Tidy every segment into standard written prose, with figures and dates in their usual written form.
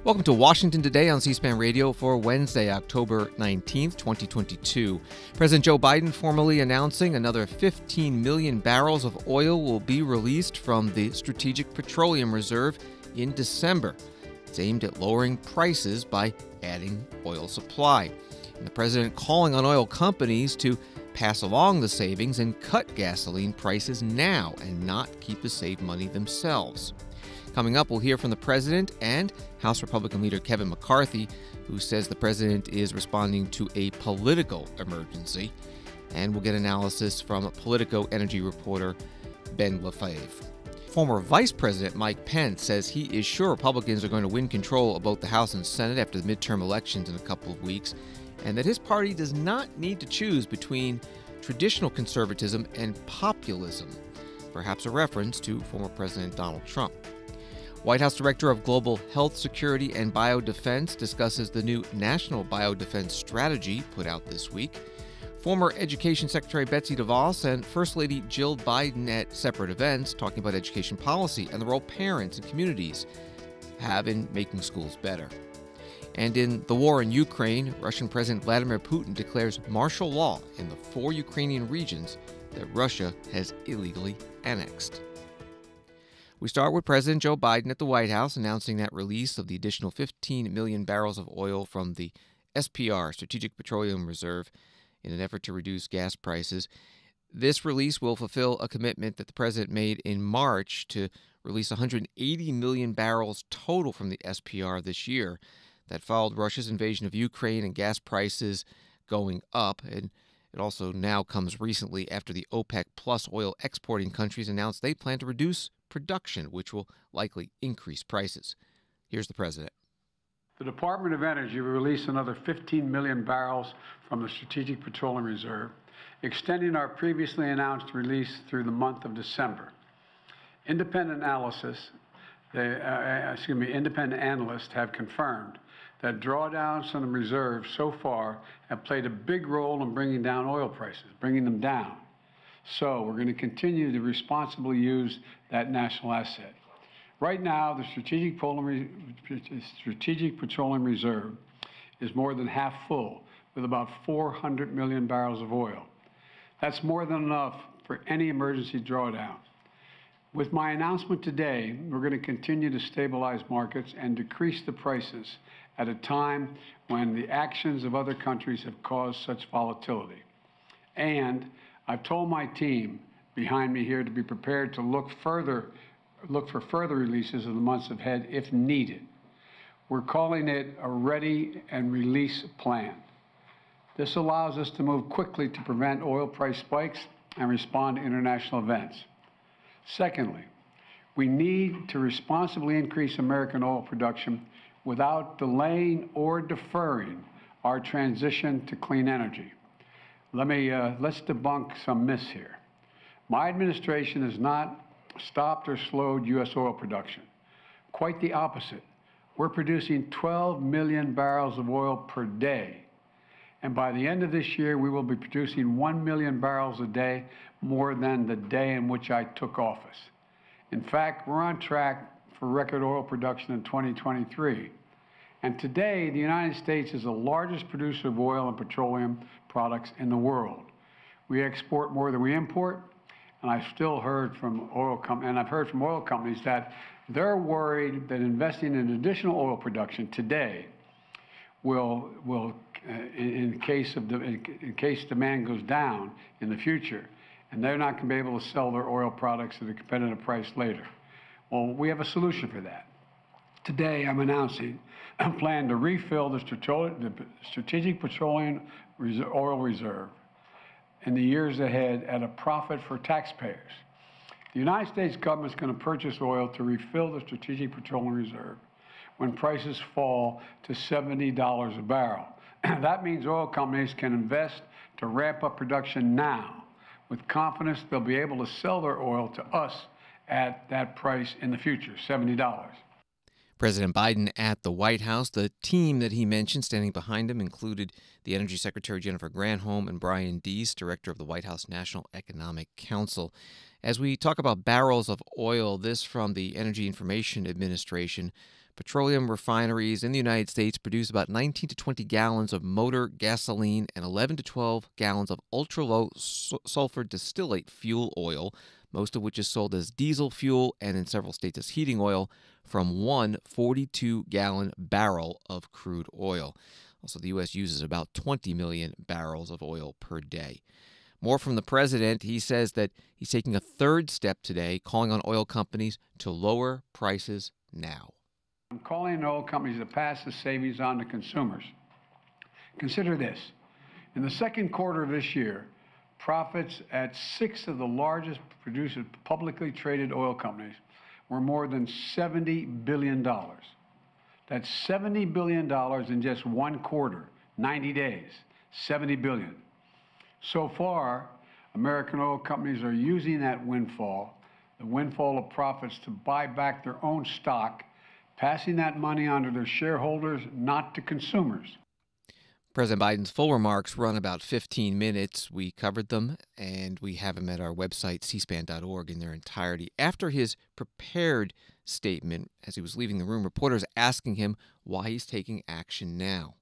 Welcome to Washington Today on C-SPAN Radio for Wednesday, October 19th, 2022. President Joe Biden formally announcing another 15 million barrels of oil will be released from the Strategic Petroleum Reserve in December. It's aimed at lowering prices by adding oil supply. And the president calling on oil companies to pass along the savings and cut gasoline prices now and not keep the saved money themselves. Coming up, we'll hear from the president and House Republican leader Kevin McCarthy, who says the president is responding to a political emergency. And we'll get analysis from Politico energy reporter Ben Lefebvre. Former Vice President Mike Pence says he is sure Republicans are going to win control of both the House and Senate after the midterm elections in a couple of weeks, and that his party does not need to choose between traditional conservatism and populism, perhaps a reference to former President Donald Trump. White House Director of Global Health Security and Biodefense discusses the new National Biodefense Strategy put out this week. Former Education Secretary Betsy DeVos and First Lady Jill Biden at separate events talking about education policy and the role parents and communities have in making schools better. And in the war in Ukraine, Russian President Vladimir Putin declares martial law in the 4 Ukrainian regions that Russia has illegally annexed. We start with President Joe Biden at the White House announcing that release of the additional 15 million barrels of oil from the SPR, Strategic Petroleum Reserve, in an effort to reduce gas prices. This release will fulfill a commitment that the president made in March to release 180 million barrels total from the SPR this year. That followed Russia's invasion of Ukraine and gas prices going up. And it also now comes recently after the OPEC plus oil exporting countries announced they plan to reduce production, which will likely increase prices. Here's the president. The Department of Energy will release another 15 million barrels from the Strategic Petroleum Reserve, extending our previously announced release through the month of December. Independent analysts have confirmed that drawdowns from the reserve so far have played a big role in bringing down oil prices, bringing them down. So we're going to continue to responsibly use that national asset. Right now, the Strategic Petroleum Reserve is more than half full, with about 400 million barrels of oil. That's more than enough for any emergency drawdown. With my announcement today, we're going to continue to stabilize markets and decrease the prices at a time when the actions of other countries have caused such volatility. And I've told my team behind me here to be prepared to look for further releases in the months ahead if needed. We're calling it a ready and release plan. This allows us to move quickly to prevent oil price spikes and respond to international events. Secondly, we need to responsibly increase American oil production without delaying or deferring our transition to clean energy. Let's debunk some myths here. My administration has not stopped or slowed U.S. oil production. Quite the opposite. We're producing 12 million barrels of oil per day. And by the end of this year, we will be producing 1 million barrels a day, more than the day in which I took office. In fact, we're on track for record oil production in 2023. And today, the United States is the largest producer of oil and petroleum products in the world. We export more than we import, and I've heard from oil companies that they're worried that investing in additional oil production today will in case demand goes down in the future, and they're not going to be able to sell their oil products at a competitive price later. Well, we have a solution for that. Today, I'm announcing a plan to refill the Strategic Petroleum Oil Reserve in the years ahead at a profit for taxpayers. The United States government is going to purchase oil to refill the Strategic Petroleum Reserve when prices fall to $70 a barrel. That means oil companies can invest to ramp up production now with confidence they'll be able to sell their oil to us at that price in the future, $70. President Biden at the White House. The team that he mentioned standing behind him included the Energy Secretary Jennifer Granholm and Brian Deese, Director of the White House National Economic Council. As we talk about barrels of oil, this from the Energy Information Administration. Petroleum refineries in the United States produce about 19 to 20 gallons of motor gasoline and 11 to 12 gallons of ultra-low sulfur distillate fuel oil, most of which is sold as diesel fuel and in several states as heating oil, from one 42-gallon barrel of crude oil. Also, the U.S. uses about 20 million barrels of oil per day. More from the president. He says that he's taking a third step today, calling on oil companies to lower prices now. I'm calling on oil companies to pass the savings on to consumers. Consider this. In the second quarter of this year, profits at 6 of the largest producers, publicly traded oil companies, were more than $70 billion. That's $70 billion in just one quarter, 90 days, $70 billion. So far, American oil companies are using that windfall, the windfall of profits, to buy back their own stock, passing that money on to their shareholders, not to consumers. President Biden's full remarks run about 15 minutes. We covered them, and we have them at our website, cspan.org, in their entirety. After his prepared statement, as he was leaving the room, reporters asking him why he's taking action now.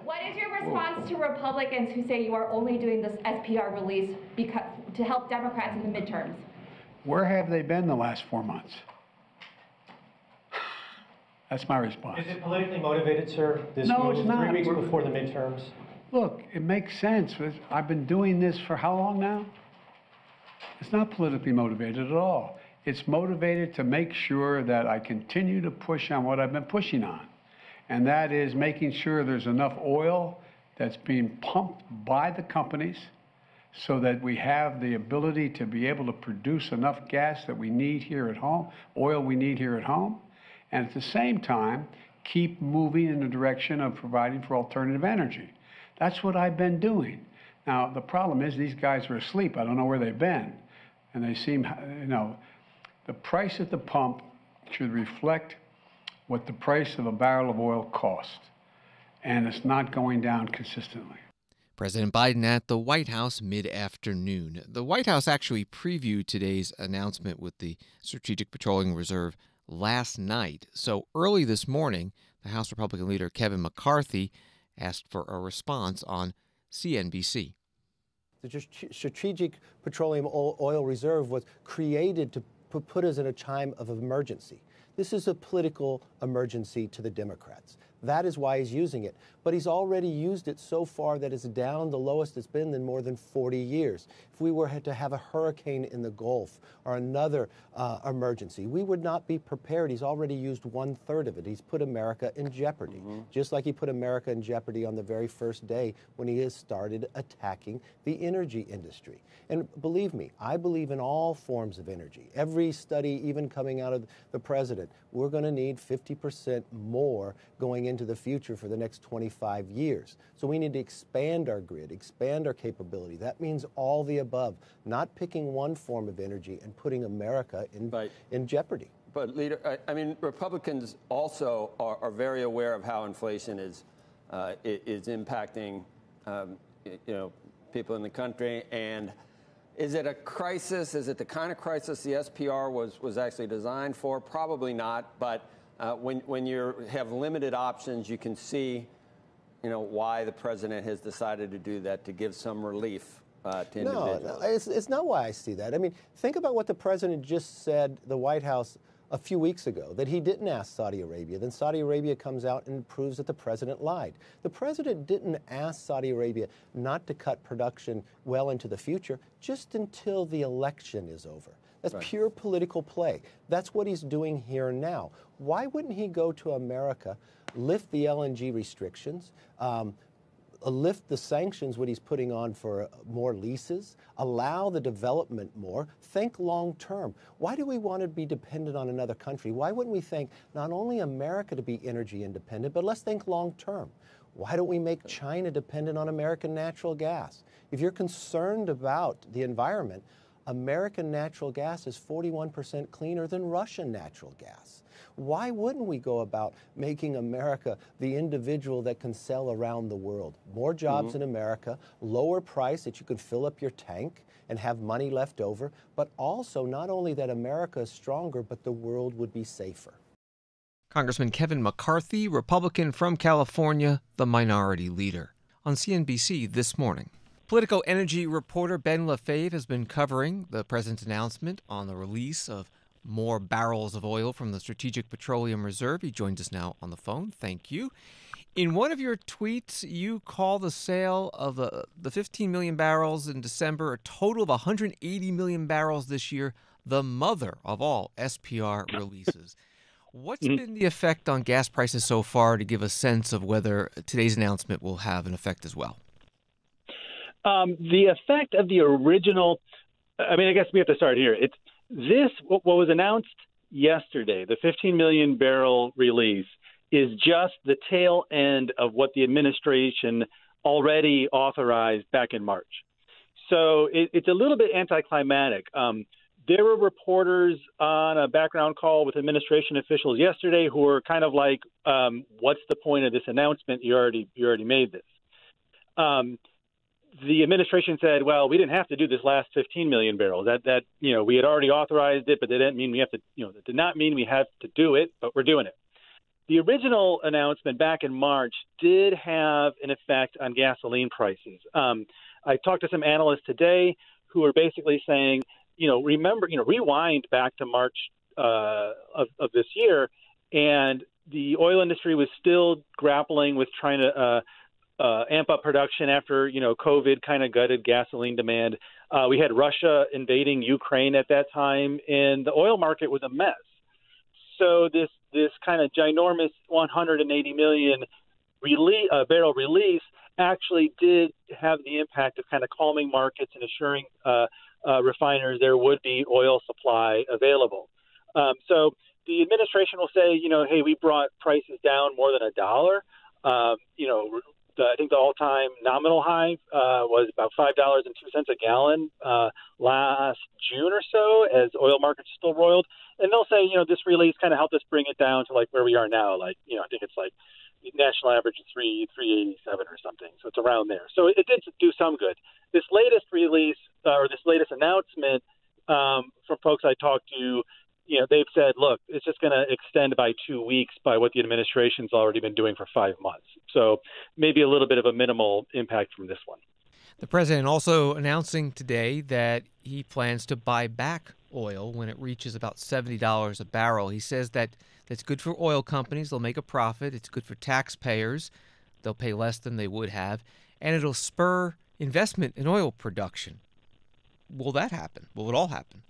What is your response to Republicans who say you are only doing this SPR release to help Democrats in the midterms? Where have they been the last 4 months? That's my response. Is it politically motivated, sir? This No, move it's not. 3 weeks before the midterms? Look, it makes sense. I've been doing this for how long now? It's not politically motivated at all. It's motivated to make sure that I continue to push on what I've been pushing on. And that is making sure there's enough oil that's being pumped by the companies so that we have the ability to be able to produce enough gas that we need here at home, oil we need here at home, and at the same time, keep moving in the direction of providing for alternative energy. That's what I've been doing. Now, the problem is these guys are asleep. I don't know where they've been. And they seem, the price at the pump should reflect what the price of a barrel of oil costs. And it's not going down consistently. President Biden at the White House mid-afternoon. The White House actually previewed today's announcement with the Strategic Petroleum Reserve last night. So early this morning, the House Republican leader Kevin McCarthy asked for a response on CNBC. The Strategic Petroleum Oil Reserve was created to put us in a time of emergency. This is a political emergency to the Democrats. That is why he's using it. But he's already used it so far that it's down the lowest it's been in more than 40 years. If we were to have a hurricane in the Gulf or another emergency, we would not be prepared. He's already used 1/3 of it. He's put America in jeopardy, just like he put America in jeopardy on the very first day when he has started attacking the energy industry. And believe me, I believe in all forms of energy. Every study, even coming out of the president, we're going to need 50% more going into the future for the next 25 years. So we need to expand our grid, expand our capability. That means all the above, not picking one form of energy and putting America in jeopardy. But, Leader, I mean, Republicans also are very aware of how inflation is impacting, people in the country. And is it a crisis? Is it the kind of crisis the SPR was actually designed for? Probably not. But when you have limited options, you can see, why the president has decided to do that, to give some relief to individuals. No, it's not why I see that. I mean, think about what the president just said, the White House, a few weeks ago, that he didn't ask Saudi Arabia. Then Saudi Arabia comes out and proves that the president lied. The president didn't ask Saudi Arabia not to cut production well into the future, just until the election is over. That's right. Pure political play. That's what he's doing here now. Why wouldn't he go to America, lift the LNG restrictions, lift the sanctions, what he's putting on for more leases, allow the development more, think long term. Why do we want to be dependent on another country? Why wouldn't we think not only America to be energy independent, but let's think long term. Why don't we make China dependent on American natural gas? If you're concerned about the environment, American natural gas is 41% cleaner than Russian natural gas. Why wouldn't we go about making America the individual that can sell around the world? More jobs in America, lower price that you can fill up your tank and have money left over, but also not only that America is stronger, but the world would be safer. Congressman Kevin McCarthy, Republican from California, the minority leader. On CNBC this morning, Politico energy reporter Ben Lefebvre has been covering the president's announcement on the release of more barrels of oil from the Strategic Petroleum Reserve. He joins us now on the phone. Thank you. In one of your tweets, you call the sale of the 15 million barrels in December, a total of 180 million barrels this year, the mother of all SPR releases. What's been the effect on gas prices so far to give a sense of whether today's announcement will have an effect as well? The effect of the original, I mean, I guess we have to start here. What was announced yesterday, the 15 million barrel release, is just the tail end of what the administration already authorized back in March. So it's a little bit anticlimactic. There were reporters on a background call with administration officials yesterday who were kind of like, what's the point of this announcement? You already made this. The administration said, well, we didn't have to do this last 15 million barrels. That we had already authorized it, but that didn't mean we have to, that did not mean we have to do it, but we're doing it. The original announcement back in March did have an effect on gasoline prices. I talked to some analysts today who are basically saying, rewind back to March of this year, and the oil industry was still grappling with trying to amp up production after, COVID kind of gutted gasoline demand. We had Russia invading Ukraine at that time, and the oil market was a mess. So this kind of ginormous 180 million barrel release actually did have the impact of kind of calming markets and assuring refiners there would be oil supply available. So the administration will say, hey, we brought prices down more than $1. I think the all-time nominal high was about $5.02 a gallon last June or so, as oil markets still roiled. And they'll say, this release kind of helped us bring it down to like where we are now. Like, I think it's like the national average is 387 or something. So it's around there. So it did do some good. This latest release or this latest announcement from folks I talked to, they've said, look, it's just going to extend by 2 weeks by what the administration's already been doing for 5 months. So maybe a little bit of a minimal impact from this one. The president also announcing today that he plans to buy back oil when it reaches about $70 a barrel. He says that that's good for oil companies. They'll make a profit. It's good for taxpayers. They'll pay less than they would have. And it'll spur investment in oil production. Will that happen? Will it all happen?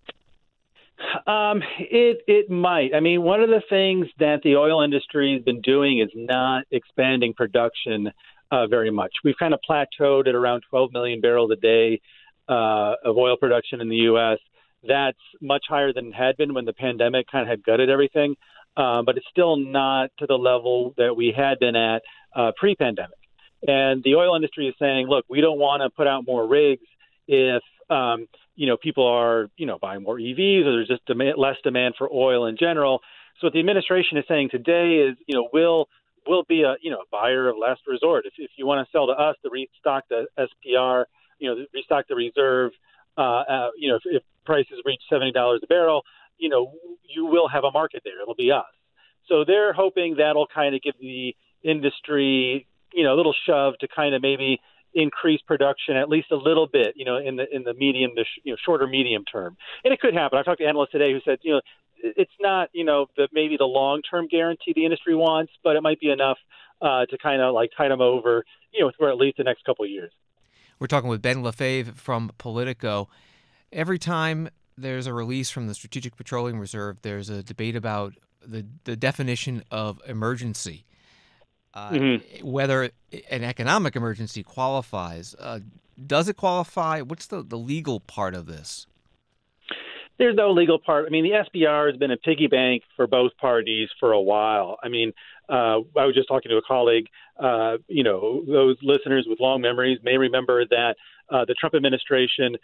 It might. I mean, one of the things that the oil industry has been doing is not expanding production very much. We've kind of plateaued at around 12 million barrels a day of oil production in the U.S. That's much higher than it had been when the pandemic kind of had gutted everything, but it's still not to the level that we had been at pre-pandemic. And the oil industry is saying, look, we don't want to put out more rigs if people are, buying more EVs, or there's just less demand for oil in general. So what the administration is saying today is, we'll be a buyer of last resort. If you want to sell to us to restock the SPR, restock the reserve, if prices reach $70 a barrel, you will have a market there. It'll be us. So they're hoping that'll kind of give the industry, a little shove to kind of maybe increase production at least a little bit, in the medium to shorter medium term. And it could happen. I talked to analysts today who said, it's not, maybe the long-term guarantee the industry wants, but it might be enough to kind of like tide them over, for at least the next couple of years. We're talking with Ben Lefebvre from Politico. Every time there's a release from the Strategic Petroleum Reserve, there's a debate about the definition of emergency. Whether an economic emergency qualifies. Does it qualify? What's the legal part of this? There's no legal part. I mean, the SPR has been a piggy bank for both parties for a while. I mean, I was just talking to a colleague, those listeners with long memories may remember that the Trump administration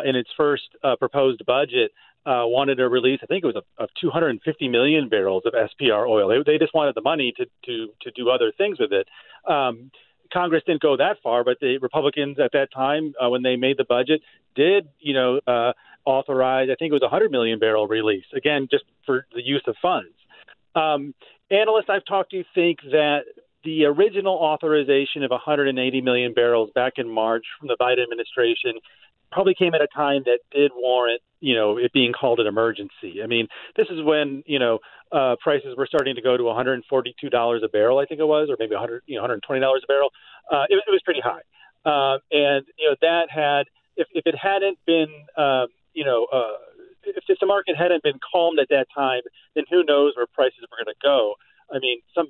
in its first proposed budget wanted a release, I think it was of 250 million barrels of SPR oil. They just wanted the money to do other things with it. Congress didn't go that far, but the Republicans at that time, when they made the budget, did, authorize, I think it was a 100 million barrel release, again, just for the use of funds. Analysts I've talked to think that the original authorization of 180 million barrels back in March from the Biden administration probably came at a time that did warrant, it being called an emergency. I mean, this is when, prices were starting to go to $142 a barrel, I think it was, or maybe $120 a barrel. It was pretty high. And that had, if it hadn't been, if the market hadn't been calmed at that time, then who knows where prices were going to go. I mean, some,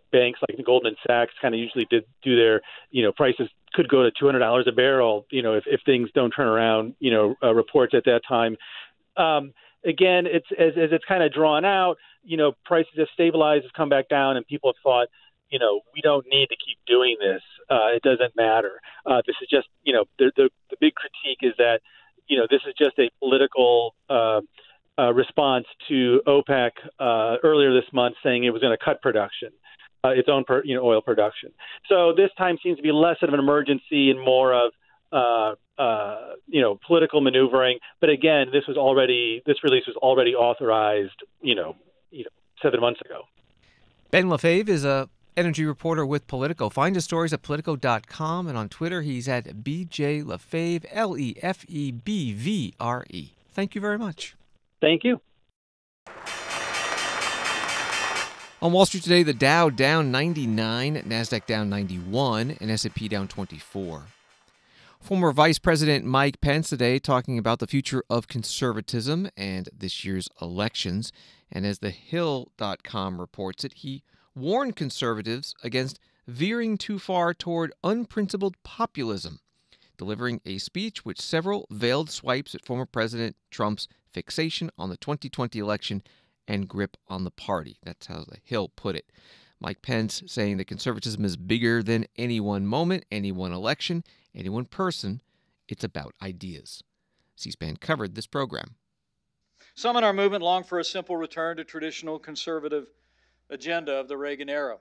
banks like the Goldman Sachs kind of usually do their, prices could go to $200 a barrel, if things don't turn around, reports at that time. Again, as it's kind of drawn out, prices have stabilized, have come back down, and people have thought, we don't need to keep doing this. It doesn't matter. This is just, the big critique is that, this is just a political response to OPEC earlier this month saying it was going to cut production, its own oil production. So this time seems to be less of an emergency and more of political maneuvering. But again, this release was already authorized 7 months ago. Ben Lefebvre is a energy reporter with Politico. Find his stories at Politico.com, and on Twitter he's at BJ Lefebvre, Lefebvre. Thank you very much. Thank you. On Wall Street today, the Dow down 99, NASDAQ down 91, and S&P down 24. Former Vice President Mike Pence today talking about the future of conservatism and this year's elections. And as the Hill.com reports it, he warned conservatives against veering too far toward unprincipled populism, delivering a speech with several veiled swipes at former President Trump's fixation on the 2020 election and grip on the party. That's how the Hill put it. Mike Pence saying that conservatism is bigger than any one moment, any one election, any one person. It's about ideas. C-SPAN covered this program. Some in our movement long for a simple return to traditional conservative agenda of the Reagan era.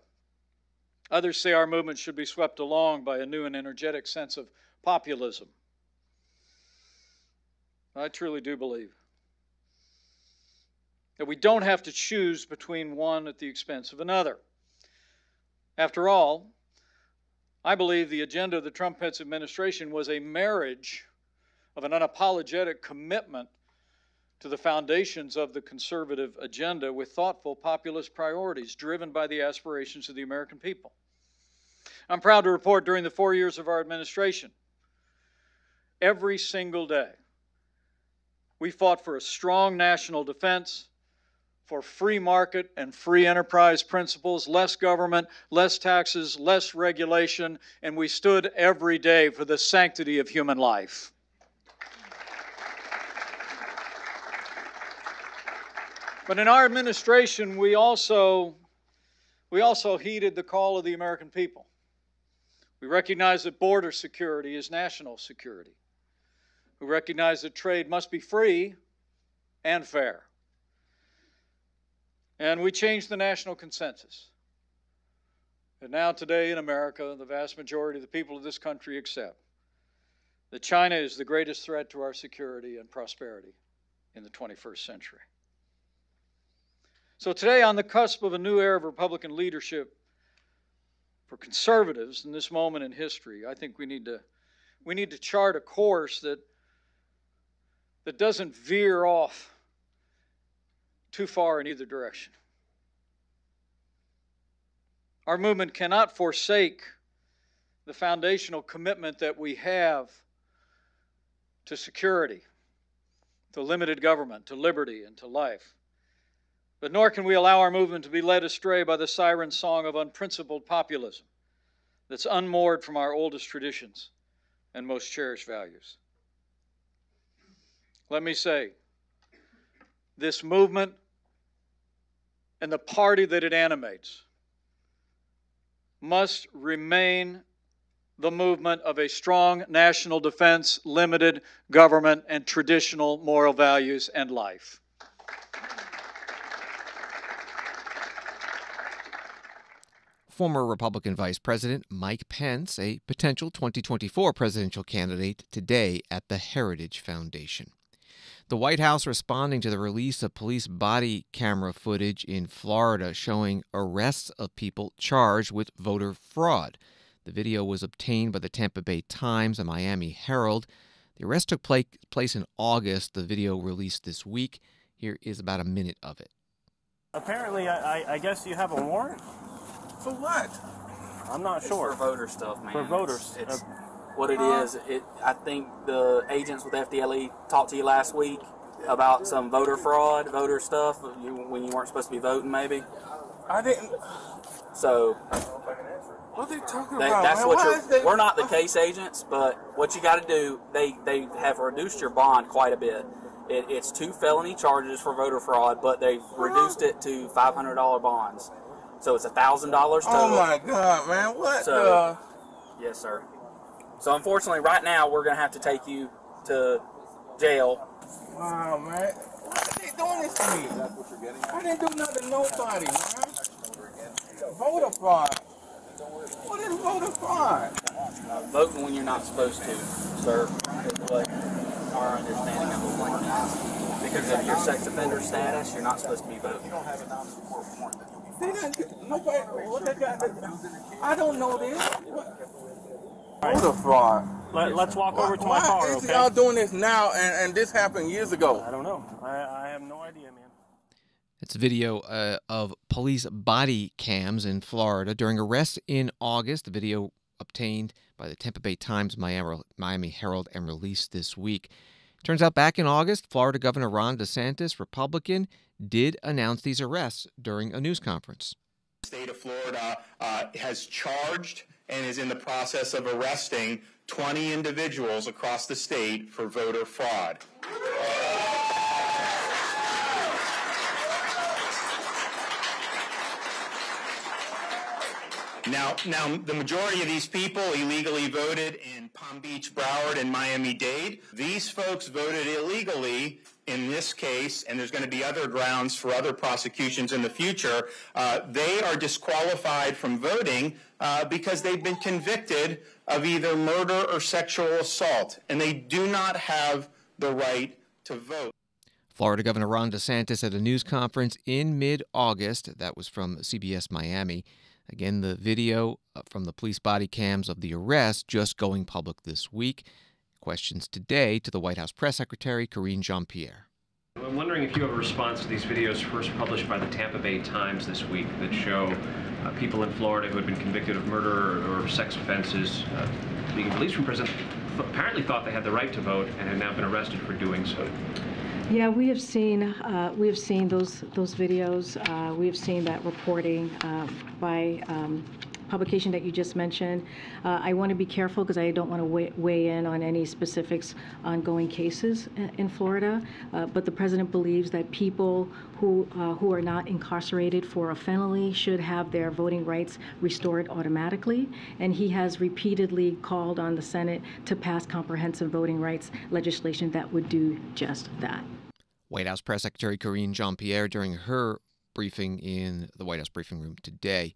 Others say our movement should be swept along by a new and energetic sense of populism. I truly do believe that we don't have to choose between one at the expense of another. After all, I believe the agenda of the Trump-Pence administration was a marriage of an unapologetic commitment to the foundations of the conservative agenda with thoughtful populist priorities driven by the aspirations of the American people. I'm proud to report during the 4 years of our administration, every single day, we fought for a strong national defense, for free market and free enterprise principles, less government, less taxes, less regulation, and we stood every day for the sanctity of human life. But in our administration, we also heeded the call of the American people. We recognize that border security is national security. We recognize that trade must be free and fair. And we changed the national consensus. And now today in America, the vast majority of the people of this country accept that China is the greatest threat to our security and prosperity in the 21st century. So today, on the cusp of a new era of Republican leadership for conservatives in this moment in history, I think we need to chart a course that doesn't veer off too far in either direction. Our movement cannot forsake the foundational commitment that we have to security, to limited government, to liberty, and to life. But nor can we allow our movement to be led astray by the siren song of unprincipled populism that's unmoored from our oldest traditions and most cherished values. Let me say, this movement and the party that it animates must remain the movement of a strong national defense, limited government, and traditional moral values and life. Former Republican Vice President Mike Pence, a potential 2024 presidential candidate, today at the Heritage Foundation. The White House responding to the release of police body camera footage in Florida showing arrests of people charged with voter fraud. The video was obtained by the Tampa Bay Times and Miami Herald. The arrest took place in August. The video released this week. Here is about a minute of it. Apparently, I guess you have a warrant? For what? I'm not sure. For voter stuff, man. For voters. It's what it is. I think the agents with FDLE talked to you last week about some voter fraud, voter stuff, when you weren't supposed to be voting, maybe. I didn't. So, what are they talking about? That's man? what we're not the case agents, but what you got to do, they have reduced your bond quite a bit. It's 2 felony charges for voter fraud, but they've reduced it to $500 bonds. So it's $1,000 total. Oh my God, man! What? So, yes, sir. So unfortunately, right now we're gonna have to take you to jail. Wow, man! Why are they doing this to me? That's what you're getting. I didn't do nothing to nobody, man. Voter fraud. What is voter fraud? Voting when you're not supposed to, sir. Is what our understanding of the plan is. Because of your sex offender status, you're not supposed to be voting. You don't have a non-support warrant. Nobody. What they got? I don't know this. Voter fraud. Let's walk over to my car, Why is okay? y'all doing this now and this happened years ago? I don't know. I have no idea, man. It's a video of police body cams in Florida during arrests in August. The video obtained by the Tampa Bay Times, Miami Herald, and released this week. Turns out back in August, Florida Governor Ron DeSantis, Republican, did announce these arrests during a news conference. The state of Florida has charged and is in the process of arresting 20 individuals across the state for voter fraud. Now, the majority of these people illegally voted in Palm Beach, Broward, and Miami-Dade. These folks voted illegally in this case, and there's going to be other grounds for other prosecutions in the future. They are disqualified from voting because they've been convicted of either murder or sexual assault, and they do not have the right to vote. Florida Governor Ron DeSantis at a news conference in mid-August. That was from CBS Miami. Again, the video from the police body cams of the arrest just going public this week. Questions today to the White House Press Secretary, Karine Jean-Pierre. I'm wondering if you have a response to these videos first published by the Tampa Bay Times this week that show people in Florida who had been convicted of murder or sex offenses being released from prison, apparently thought they had the right to vote and had now been arrested for doing so. Yeah, we have seen those videos. We have seen that reporting by publication that you just mentioned. I want to be careful because I don't want to weigh in on any specifics ongoing cases in Florida. But the president believes that people who are not incarcerated for a felony should have their voting rights restored automatically. And he has repeatedly called on the Senate to pass comprehensive voting rights legislation that would do just that. White House Press Secretary Karine Jean-Pierre during her briefing in the White House briefing room today.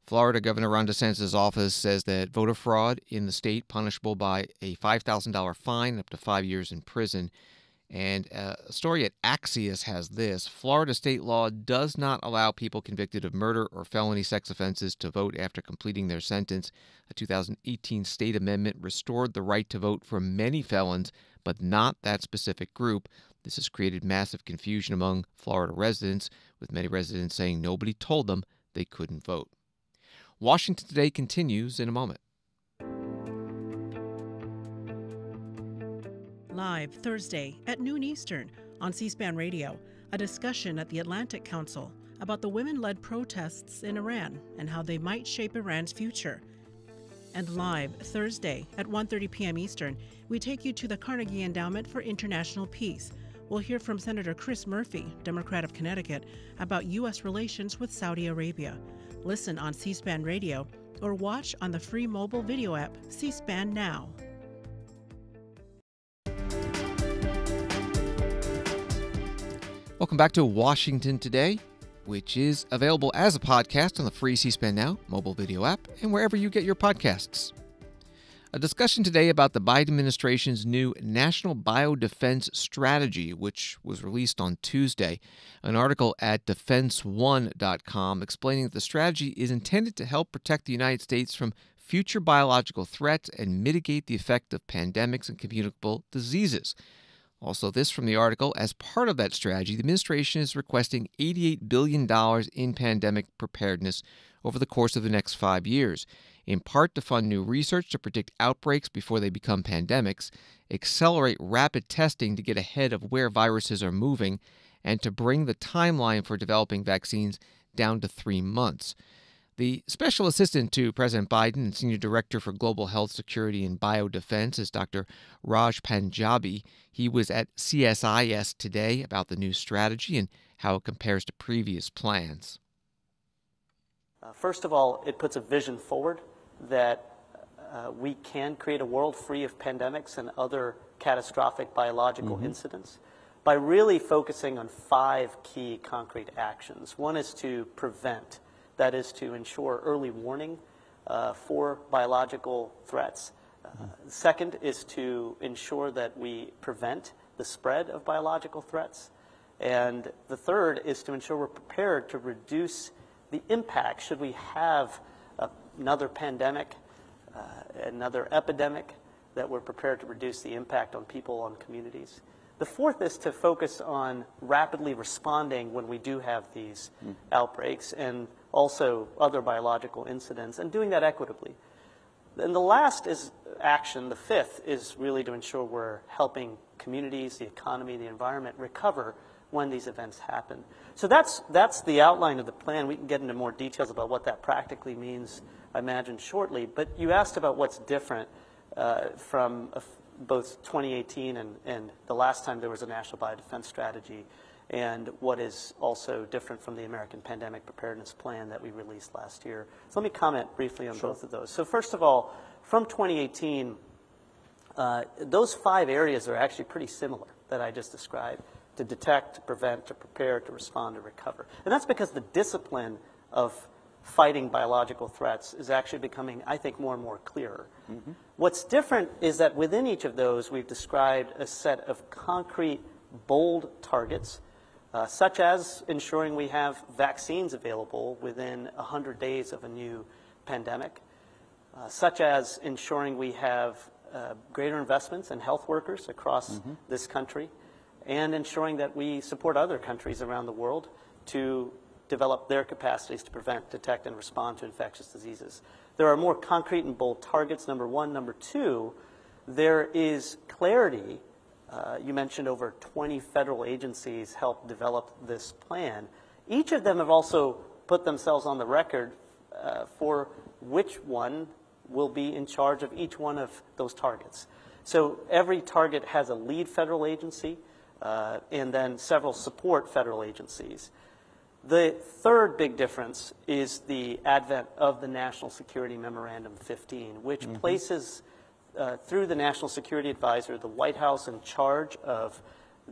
Florida Governor Ron DeSantis' office says that voter fraud in the state punishable by a $5,000 fine, up to 5 years in prison. And a story at Axios has this. Florida state law does not allow people convicted of murder or felony sex offenses to vote after completing their sentence. A 2018 state amendment restored the right to vote for many felons, but not that specific group. This has created massive confusion among Florida residents, with many residents saying nobody told them they couldn't vote. Washington Today continues in a moment. Live Thursday at noon Eastern on C-SPAN Radio, a discussion at the Atlantic Council about the women-led protests in Iran and how they might shape Iran's future. And live Thursday at 1:30 p.m. Eastern, we take you to the Carnegie Endowment for International Peace. We'll hear from Senator Chris Murphy, Democrat of Connecticut, about U.S. relations with Saudi Arabia. Listen on C-SPAN Radio or watch on the free mobile video app C-SPAN Now. Welcome back to Washington Today, which is available as a podcast on the free C-SPAN Now mobile video app and wherever you get your podcasts. A discussion today about the Biden administration's new National Biodefense Strategy, which was released on Tuesday. An article at defense1.com explaining that the strategy is intended to help protect the United States from future biological threats and mitigate the effect of pandemics and communicable diseases. Also, this from the article, as part of that strategy, the administration is requesting $88 billion in pandemic preparedness over the course of the next 5 years, in part to fund new research to predict outbreaks before they become pandemics, accelerate rapid testing to get ahead of where viruses are moving, and to bring the timeline for developing vaccines down to 3 months. The special assistant to President Biden and senior director for global health security and biodefense is Dr. Raj Panjabi. He was at CSIS today about the new strategy and how it compares to previous plans. First of all, it puts a vision forward that we can create a world free of pandemics and other catastrophic biological incidents by really focusing on 5 key concrete actions. One is to prevent, that is to ensure early warning for biological threats. Second is to ensure that we prevent the spread of biological threats. And the third is to ensure we're prepared to reduce the impact should we have another pandemic, another epidemic, that we're prepared to reduce the impact on people, on communities. The fourth is to focus on rapidly responding when we do have these outbreaks and also other biological incidents, and doing that equitably. And the last is action, the fifth, is really to ensure we're helping communities, the economy, the environment recover when these events happen. So that's the outline of the plan. We can get into more details about what that practically means, I imagine, shortly. But you asked about what's different from both 2018 and the last time there was a National Biodefense Strategy, and what is also different from the American Pandemic Preparedness Plan that we released last year. So let me comment briefly on both of those. So first of all, from 2018, those 5 areas are actually pretty similar that I just described: to detect, to prevent, to prepare, to respond, to recover. And that's because the discipline of fighting biological threats is actually becoming, I think, more and more clearer. What's different is that within each of those, we've described a set of concrete, bold targets, such as ensuring we have vaccines available within 100 days of a new pandemic, such as ensuring we have greater investments in health workers across this country, and ensuring that we support other countries around the world to develop their capacities to prevent, detect, and respond to infectious diseases. There are more concrete and bold targets, number one. Number two, there is clarity. You mentioned over 20 federal agencies helped develop this plan. Each of them have also put themselves on the record for which one will be in charge of each one of those targets. So every target has a lead federal agency, and then several support federal agencies. The third big difference is the advent of the National Security Memorandum 15, which places, through the National Security Advisor, the White House in charge of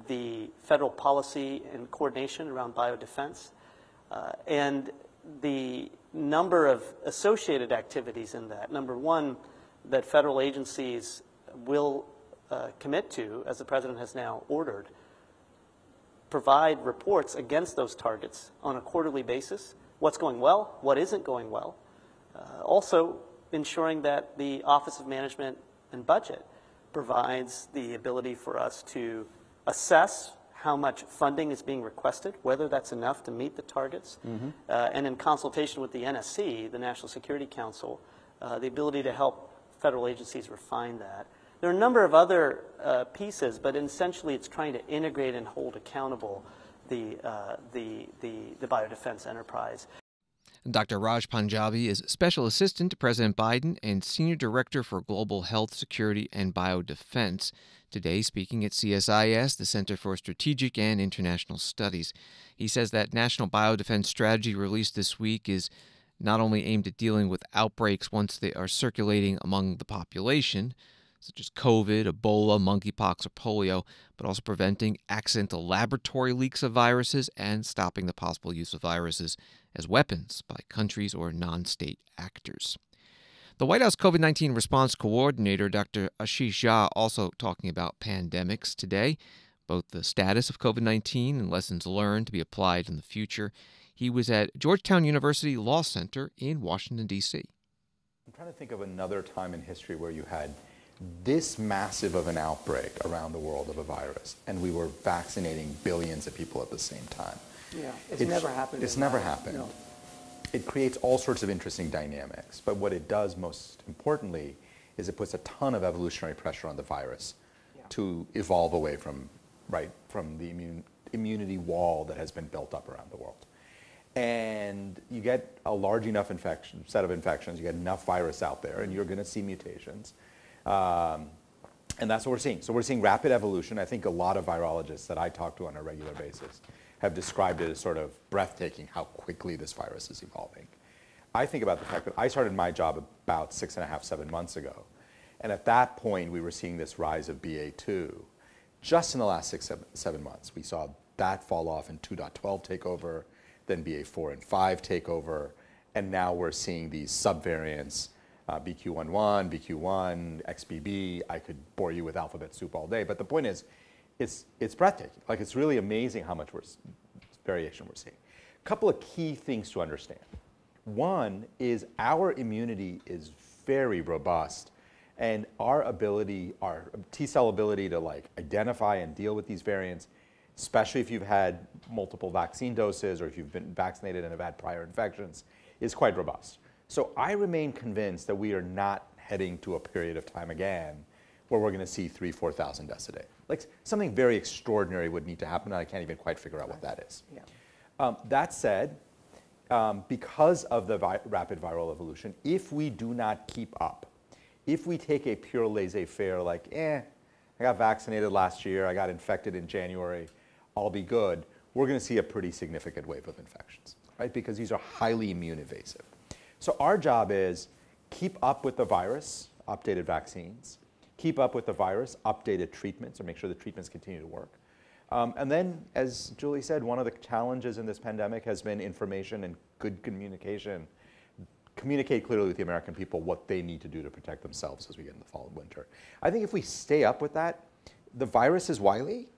the federal policy and coordination around biodefense, and the number of associated activities in that. Number one, that federal agencies will commit to, as the President has now ordered, provide reports against those targets on a quarterly basis, what's going well, what isn't going well. Also ensuring that the Office of Management and Budget provides the ability for us to assess how much funding is being requested, whether that's enough to meet the targets, and in consultation with the NSC, the National Security Council, the ability to help federal agencies refine that. There are a number of other pieces, but essentially it's trying to integrate and hold accountable the biodefense enterprise. Dr. Raj Panjabi is Special Assistant to President Biden and Senior Director for Global Health Security and Biodefense, today speaking at CSIS, the Center for Strategic and International Studies. He says that National Biodefense Strategy released this week is not only aimed at dealing with outbreaks once they are circulating among the population, such as COVID, Ebola, monkeypox, or polio, but also preventing accidental laboratory leaks of viruses and stopping the possible use of viruses as weapons by countries or non-state actors. The White House COVID-19 response coordinator, Dr. Ashish Jha, also talking about pandemics today, both the status of COVID-19 and lessons learned to be applied in the future. He was at Georgetown University Law Center in Washington, D.C. I'm trying to think of another time in history where you had this massive of an outbreak around the world of a virus, and we were vaccinating billions of people at the same time. Yeah, it's never happened. It's never happened. No. It creates all sorts of interesting dynamics, but what it does most importantly is it puts a ton of evolutionary pressure on the virus to evolve away from the immunity wall that has been built up around the world. And you get a large enough set of infections, you get enough virus out there, and you're going to see mutations. And that's what we're seeing. So we're seeing rapid evolution. I think a lot of virologists that I talk to on a regular basis have described it as sort of breathtaking how quickly this virus is evolving. I think about the fact that I started my job about 6.5, 7 months ago. And at that point, we were seeing this rise of BA2. Just in the last 6, 7 months, we saw that fall off and 2.12 take over, then BA4 and 5 take over, and now we're seeing these subvariants, BQ11, BQ1, XBB. I could bore you with alphabet soup all day, but the point is, it's breathtaking. Like, it's really amazing how much variation we're seeing. A couple of key things to understand. One is our immunity is very robust, and our T-cell ability to identify and deal with these variants, especially if you've had multiple vaccine doses or if you've been vaccinated and have had prior infections, is quite robust. So I remain convinced that we are not heading to a period of time again where we're going to see 3,000, 4,000 deaths a day. Like, something very extraordinary would need to happen, and I can't even quite figure out what that is. Yeah. That said, because of the rapid viral evolution, if we do not keep up, if we take a pure laissez-faire, I got vaccinated last year, I got infected in January, I'll be good, we're going to see a pretty significant wave of infections, right? Because these are highly immune evasive. So our job is keep up with the virus, updated vaccines, keep up with the virus, updated treatments, or make sure the treatments continue to work. And then, as Julie said, one of the challenges in this pandemic has been information and good communication. Communicate clearly with the American people what they need to do to protect themselves as we get in the fall and winter. I think if we stay up with that, the virus is wily,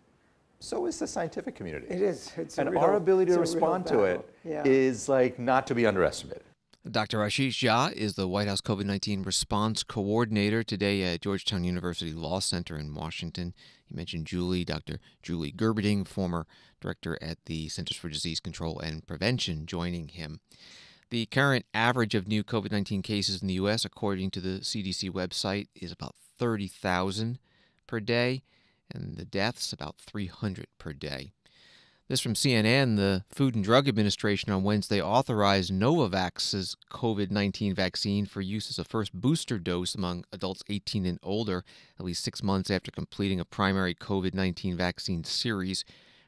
so is the scientific community. It is. And our ability to respond to it is not to be underestimated. Dr. Ashish Jha is the White House COVID-19 response coordinator today at Georgetown University Law Center in Washington. You mentioned Dr. Julie Gerberding, former director at the Centers for Disease Control and Prevention, joining him. The current average of new COVID-19 cases in the U.S., according to the CDC website, is about 30,000 per day, and the deaths about 300 per day. This from CNN. The Food and Drug Administration on Wednesday authorized Novavax's COVID-19 vaccine for use as a first booster dose among adults 18 and older, at least 6 months after completing a primary COVID-19 vaccine series.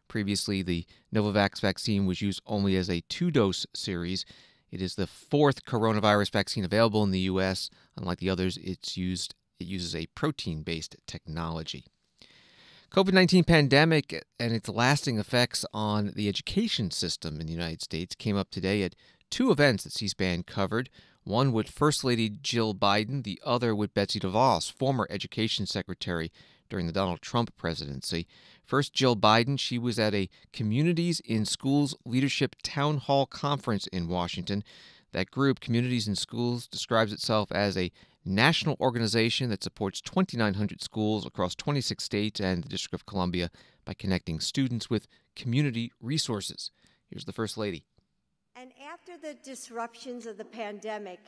Previously, the Novavax vaccine was used only as a 2-dose series. It is the 4th coronavirus vaccine available in the U.S. Unlike the others, it uses a protein-based technology. COVID-19 pandemic and its lasting effects on the education system in the United States came up today at 2 events that C-SPAN covered, one with First Lady Jill Biden, the other with Betsy DeVos, former education secretary during the Donald Trump presidency. First, Jill Biden, she was at a Communities in Schools Leadership Town Hall Conference in Washington. That group, Communities in Schools, describes itself as a national organization that supports 2,900 schools across 26 states and the District of Columbia by connecting students with community resources. Here's the First Lady. And after the disruptions of the pandemic,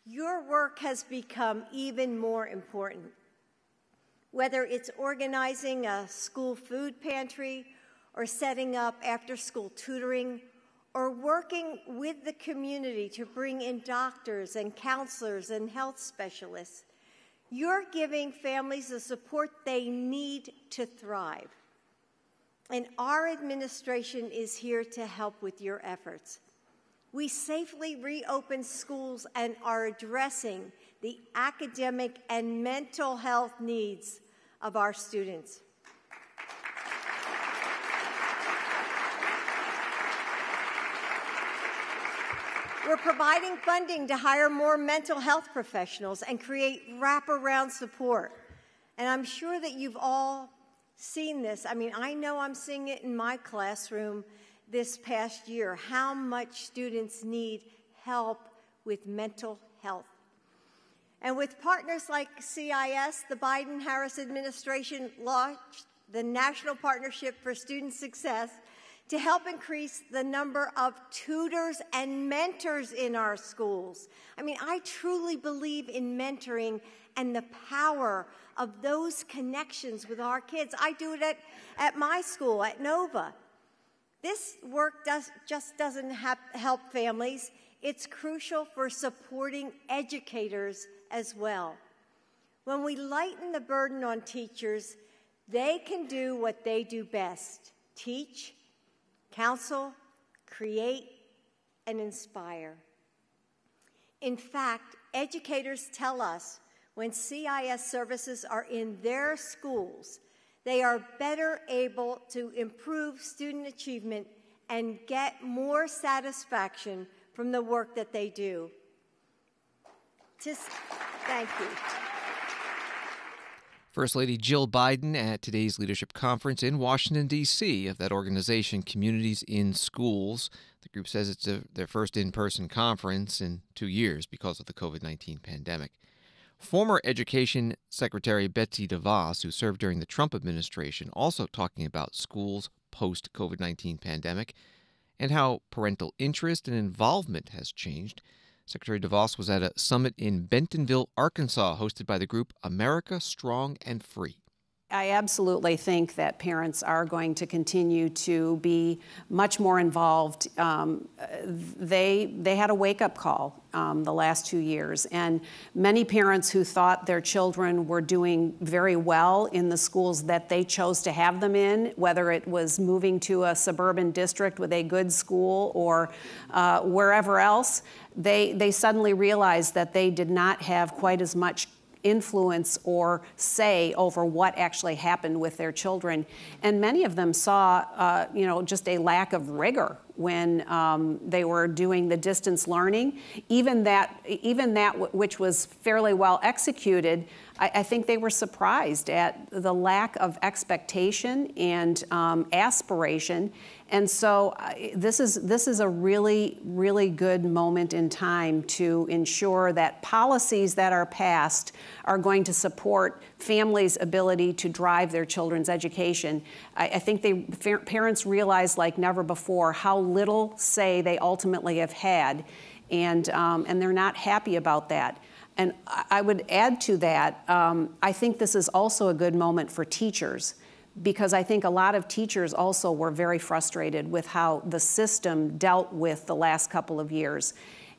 your work has become even more important. Whether it's organizing a school food pantry or setting up after-school tutoring, or working with the community to bring in doctors and counselors and health specialists, you're giving families the support they need to thrive. And our administration is here to help with your efforts. We safely reopened schools and are addressing the academic and mental health needs of our students. We're providing funding to hire more mental health professionals and create wraparound support. And I'm sure that you've all seen this. I mean, I know I'm seeing it in my classroom this past year, how much students need help with mental health. And with partners like CIS, the Biden-Harris administration launched the National Partnership for Student Success to help increase the number of tutors and mentors in our schools. I mean, I truly believe in mentoring and the power of those connections with our kids. I do it at my school, at Nova. This work just doesn't help families. It's crucial for supporting educators as well. When we lighten the burden on teachers, they can do what they do best: teach, counsel, create, and inspire. In fact, educators tell us when CIS services are in their schools, they are better able to improve student achievement and get more satisfaction from the work that they do. Thank you. First Lady Jill Biden at today's leadership conference in Washington, D.C. of that organization, Communities in Schools. The group says it's their first in-person conference in 2 years because of the COVID-19 pandemic. Former Education Secretary Betsy DeVos, who served during the Trump administration, also talking about schools post-COVID-19 pandemic and how parental interest and involvement has changed. Secretary DeVos was at a summit in Bentonville, Arkansas, hosted by the group America Strong and Free. I absolutely think that parents are going to continue to be much more involved. They had a wake-up call the last 2 years, and many parents who thought their children were doing very well in the schools that they chose to have them in, whether it was moving to a suburban district with a good school or wherever else, they suddenly realized that they did not have quite as much influence or say over what actually happened with their children. And many of them saw, just a lack of rigor when they were doing the distance learning. Even that which was fairly well executed, I think they were surprised at the lack of expectation and aspiration. And so this is a really, really good moment in time to ensure that policies that are passed are going to support families' ability to drive their children's education. I think parents realize like never before how little say they ultimately have had, and they're not happy about that. And I would add to that, I think this is also a good moment for teachers, because I think a lot of teachers also were very frustrated with how the system dealt with the last couple of years.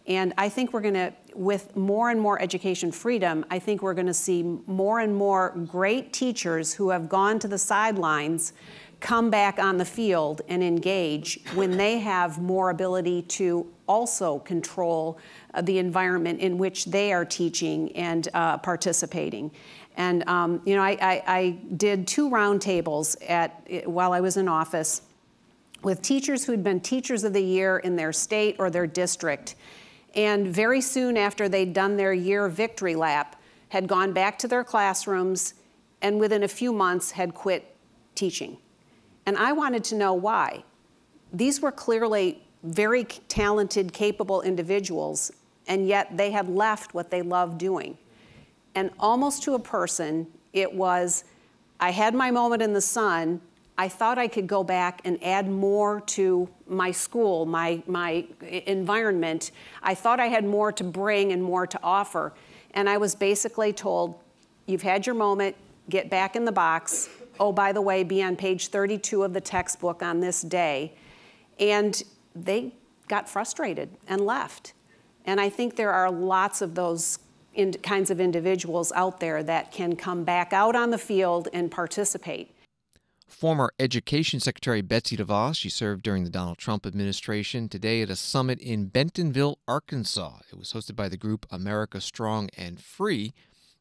And I think we're going to, with more and more education freedom, I think we're going to see more and more great teachers who have gone to the sidelines come back on the field and engage when they have more ability to also control the environment in which they are teaching and participating. And I did 2 roundtables while I was in office with teachers who'd been Teachers of the Year in their state or their district. And very soon after they'd done their year victory lap, had gone back to their classrooms and within a few months had quit teaching. And I wanted to know why. These were clearly very talented, capable individuals, and yet they had left what they loved doing. And almost to a person, it was, I had my moment in the sun. I thought I could go back and add more to my school, my environment. I thought I had more to bring and more to offer. And I was basically told, you've had your moment, get back in the box. Oh, by the way, be on page 32 of the textbook on this day. And they got frustrated and left. And I think there are lots of those kinds of individuals out there that can come back out on the field and participate. Former Education Secretary Betsy DeVos, she served during the Donald Trump administration, today at a summit in Bentonville, Arkansas. It was hosted by the group America Strong and Free,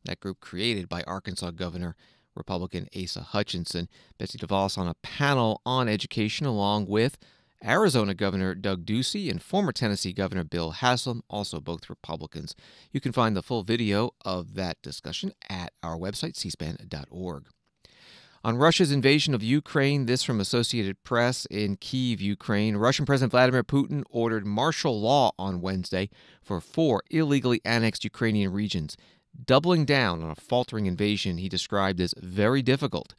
that group created by Arkansas Governor Republican Asa Hutchinson. Betsy DeVos on a panel on education along with Arizona Governor Doug Ducey and former Tennessee Governor Bill Haslam, also both Republicans. You can find the full video of that discussion at our website, cspan.org. On Russia's invasion of Ukraine, this from Associated Press in Kyiv, Ukraine. Russian President Vladimir Putin ordered martial law on Wednesday for 4 illegally annexed Ukrainian regions, doubling down on a faltering invasion he described as very difficult.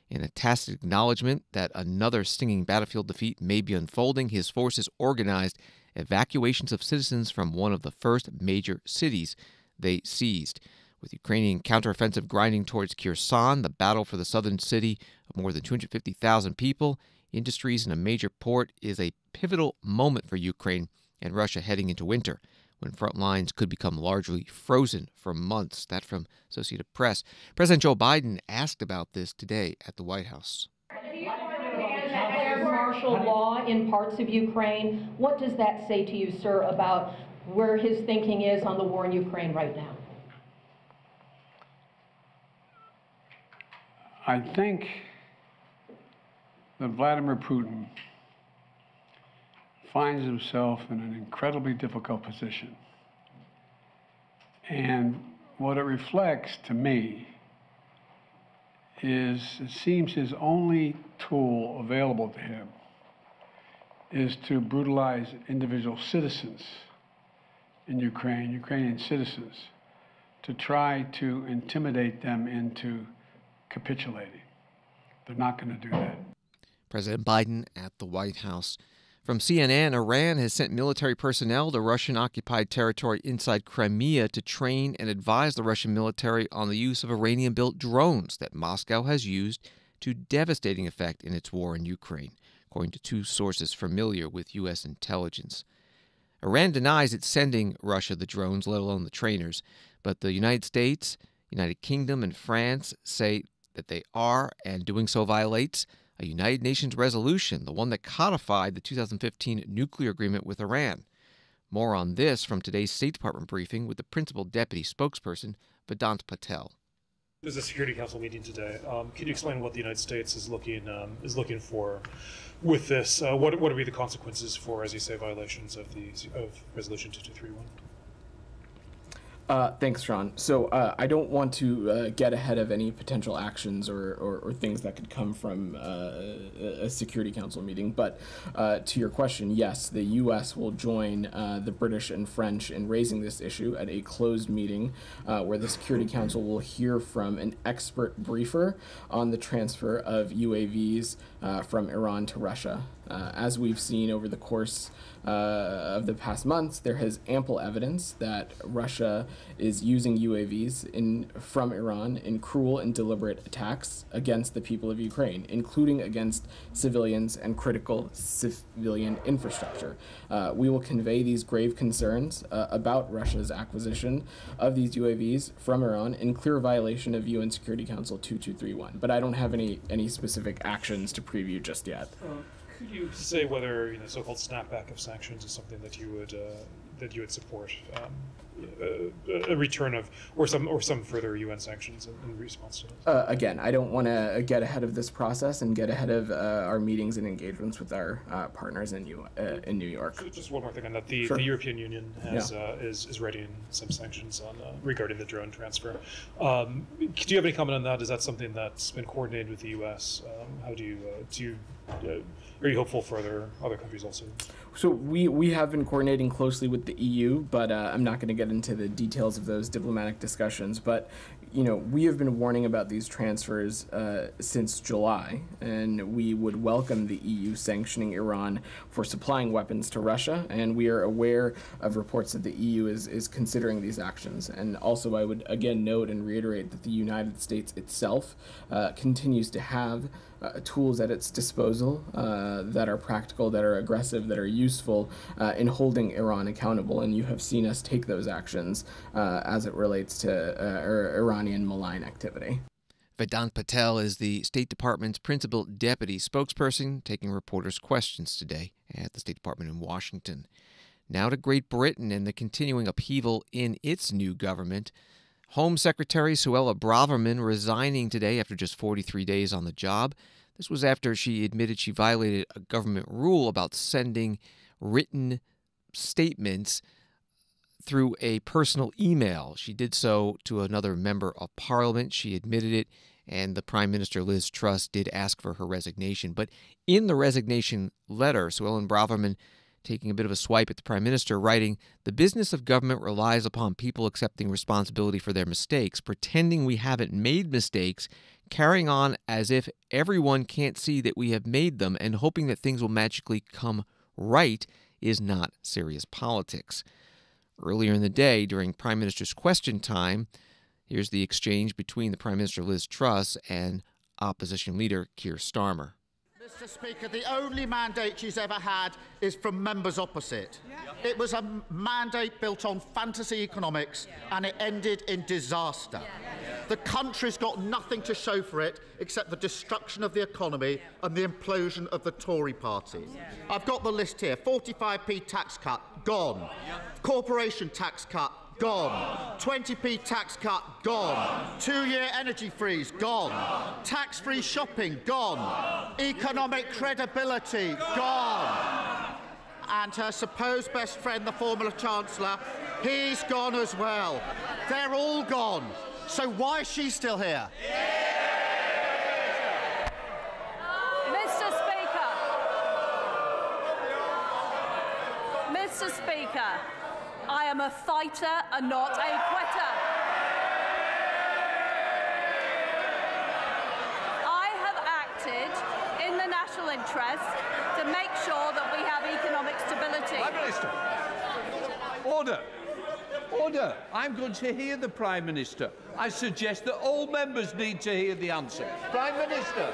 In a tacit acknowledgement that another stinging battlefield defeat may be unfolding, his forces organized evacuations of citizens from one of the first major cities they seized. With Ukrainian counteroffensive grinding towards Kherson, the battle for the southern city of more than 250,000 people, industries, and a major port is a pivotal moment for Ukraine and Russia heading into winter, when front lines could become largely frozen for months. That from Associated Press. President Joe Biden asked about this today at the White House. Do you understand that there's martial law in parts of Ukraine? What does that say to you, sir, about where his thinking is on the war in Ukraine right now? I think that Vladimir Putin finds himself in an incredibly difficult position. And what it reflects to me is it seems his only tool available to him is to brutalize individual citizens in Ukraine, Ukrainian citizens, to try to intimidate them into capitulating. They're not going to do that. President Biden at the White House. From CNN, Iran has sent military personnel to Russian-occupied territory inside Crimea to train and advise the Russian military on the use of Iranian-built drones that Moscow has used to devastating effect in its war in Ukraine, according to 2 sources familiar with U.S. intelligence. Iran denies it's sending Russia the drones, let alone the trainers, but the United States, United Kingdom, and France say that they are, and doing so violates a United Nations resolution, the one that codified the 2015 nuclear agreement with Iran. More on this from today's State Department briefing with the principal deputy spokesperson, Vedant Patel. There's a Security Council meeting today. Can you explain what the United States is looking for with this? What would be the consequences for, as you say, violations of Resolution 2231? Thanks, Sean. So I don't want to get ahead of any potential actions or things that could come from a Security Council meeting. But to your question, yes, the U.S. will join the British and French in raising this issue at a closed meeting where the Security Council will hear from an expert briefer on the transfer of UAVs from Iran to Russia. As we've seen over the course of the past months, there has ample evidence that Russia is using UAVs from Iran in cruel and deliberate attacks against the people of Ukraine, including against civilians and critical civilian infrastructure. We will convey these grave concerns about Russia's acquisition of these UAVs from Iran in clear violation of UN Security Council 2231. But I don't have any specific actions to preview just yet. Could you say whether the so-called snapback of sanctions is something that you would support, a return of or some further UN sanctions in response to this? Again, I don't want to get ahead of this process and get ahead of our meetings and engagements with our partners in New York. So just one more thing on that: the European Union is readying some sanctions on regarding the drone transfer. Do you have any comment on that? Is that something that's been coordinated with the U.S.? How do you are you hopeful for other countries also? So we have been coordinating closely with the EU, but I'm not going to get into the details of those diplomatic discussions. But we have been warning about these transfers since July, and we would welcome the EU sanctioning Iran for supplying weapons to Russia. And we are aware of reports that the EU is considering these actions. And also, I would again note and reiterate that the United States itself continues to have tools at its disposal that are practical, that are aggressive, that are useful in holding Iran accountable. And you have seen us take those actions as it relates to Iranian malign activity. Vedant Patel is the State Department's principal deputy spokesperson, taking reporters' questions today at the State Department in Washington. Now to Great Britain and the continuing upheaval in its new government. Home Secretary Suella Braverman resigning today after just 43 days on the job. This was after she admitted she violated a government rule about sending written statements through a personal email. She did so to another member of parliament. She admitted it, and the Prime Minister, Liz Truss, did ask for her resignation. But in the resignation letter, Sue Ellen Braverman taking a bit of a swipe at the Prime Minister, writing, "The business of government relies upon people accepting responsibility for their mistakes, pretending we haven't made mistakes, carrying on as if everyone can't see that we have made them, and hoping that things will magically come right is not serious politics." Earlier in the day, during Prime Minister's question time, here's the exchange between the Prime Minister, Liz Truss, and opposition leader Keir Starmer. Mr. Speaker, the only mandate she's ever had is from members opposite. It was a mandate built on fantasy economics, and it ended in disaster. The country's got nothing to show for it except the destruction of the economy and the implosion of the Tory party. I've got the list here. 45p tax cut, gone. Corporation tax cut, gone. 20p tax cut, gone. 2-year energy freeze, gone. Tax-free shopping, gone. Economic credibility, gone. And her supposed best friend, the former Chancellor, he's gone as well. They're all gone. So why is she still here? Mr. Speaker, I am a fighter and not a quitter. I have acted in the national interest to make sure that we have economic stability. Prime Minister, order. Order. I'm going to hear the Prime Minister. I suggest that all members need to hear the answer. Prime Minister.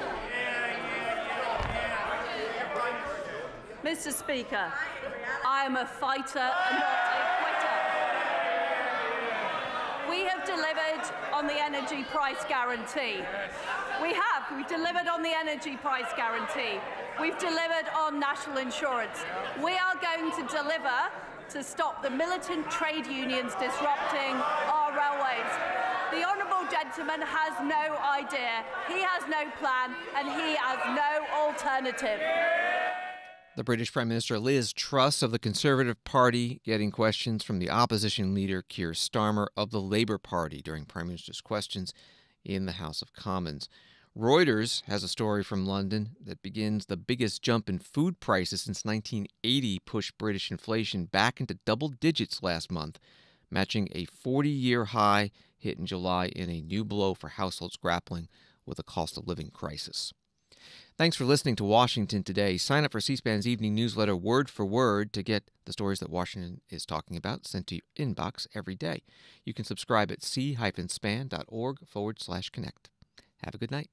Mr. Speaker, I am a fighter and not a quitter. We have delivered on the energy price guarantee. We've delivered on the energy price guarantee. We've delivered on national insurance. We are going to deliver to stop the militant trade unions disrupting our railways. The honourable gentleman has no idea, he has no plan, and he has no alternative. The British Prime Minister Liz Truss of the Conservative Party getting questions from the opposition leader Keir Starmer of the Labour Party during Prime Minister's questions in the House of Commons. Reuters has a story from London that begins the biggest jump in food prices since 1980 pushed British inflation back into double digits last month, matching a 40-year high hit in July in a new blow for households grappling with a cost of living crisis. Thanks for listening to Washington Today. Sign up for C-SPAN's evening newsletter word for word to get the stories that Washington is talking about sent to your inbox every day. You can subscribe at c-span.org/connect. Have a good night.